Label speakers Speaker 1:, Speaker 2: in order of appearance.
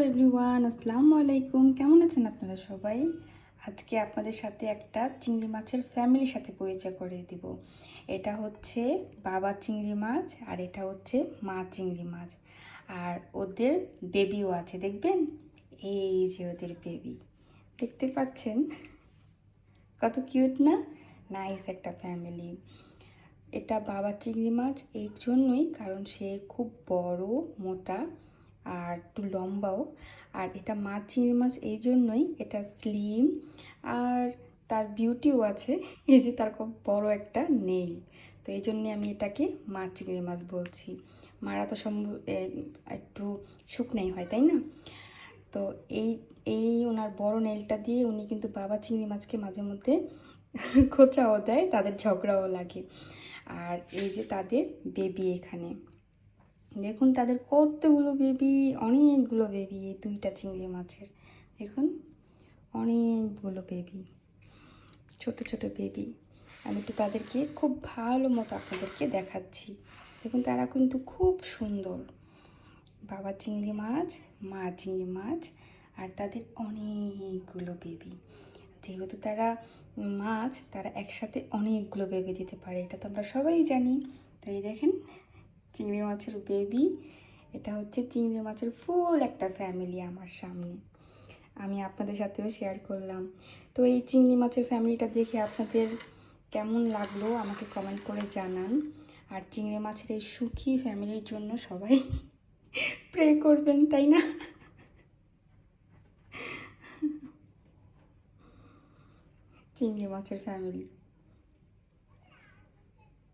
Speaker 1: Everyone, আসসালামু আলাইকুম। কেমন আছেন আপনারা সবাই? আজকে আপনাদের সাথে একটা চিংড়ি মাছের ফ্যামিলির সাথে পরিচয় করিয়ে দিব। এটা হচ্ছে বাবা চিংড়ি মাছ আর এটা হচ্ছে মা চিংড়ি মাছ। আর ওদের বেবিও আছে, দেখবেন? এই যে ওদের বেবি, দেখতে পাচ্ছেন? কত কিউট না? নাইস একটা ফ্যামিলি। এটা বাবা চিংড়ি মাছ এই জন্যই কারণ সে খুব বড়, মোটা আর একটু লম্বাও। আর এটা মা চিংড়ি মাছ এই জন্যই এটা স্লিম আর তার বিউটিও আছে। এই যে তার খুব বড় একটা নেই, তো এই জন্যে আমি এটাকে মা চিংড়ি মাছ বলছি। মারা তো একটু শুকনাই হয়, তাই না? তো এই এই ওনার বড় নেলটা দিয়ে উনি কিন্তু বাবা চিংড়ি মাছকে মাঝে মধ্যে খোঁচাও দেয়, তাদের ঝগড়াও লাগে। আর এই যে তাদের বেবি, এখানে দেখুন তাদের কতগুলো বেবি, অনেকগুলো বেবি এই দুইটা চিংড়ি মাছের। দেখুন অনেকগুলো বেবি, ছোট ছোট বেবি। আমি একটু তাদেরকে খুব ভালো মতো আপনাদেরকে দেখাচ্ছি। দেখুন তারা কিন্তু খুব সুন্দর। বাবা চিংড়ি মাছ, মা চিংড়ি মাছ আর তাদের অনেকগুলো বেবি। যেহেতু তারা মাছ, তারা একসাথে অনেকগুলো বেবি দিতে পারে, এটা তো আমরা সবাই জানি। তো এই দেখেন চিংড়ি মাছের বেবি, এটা হচ্ছে চিংড়ি মাছের ফুল একটা ফ্যামিলি আমার সামনে। আমি আপনাদের সাথেও শেয়ার করলাম। তো এই চিংড়ি মাছের ফ্যামিলিটা দেখে আপনাদের কেমন লাগলো আমাকে কমেন্ট করে জানান। আর চিংড়ি মাছের এই সুখী ফ্যামিলির জন্য সবাই প্রে করবেন, তাই না? চিংড়ি মাছের ফ্যামিলি।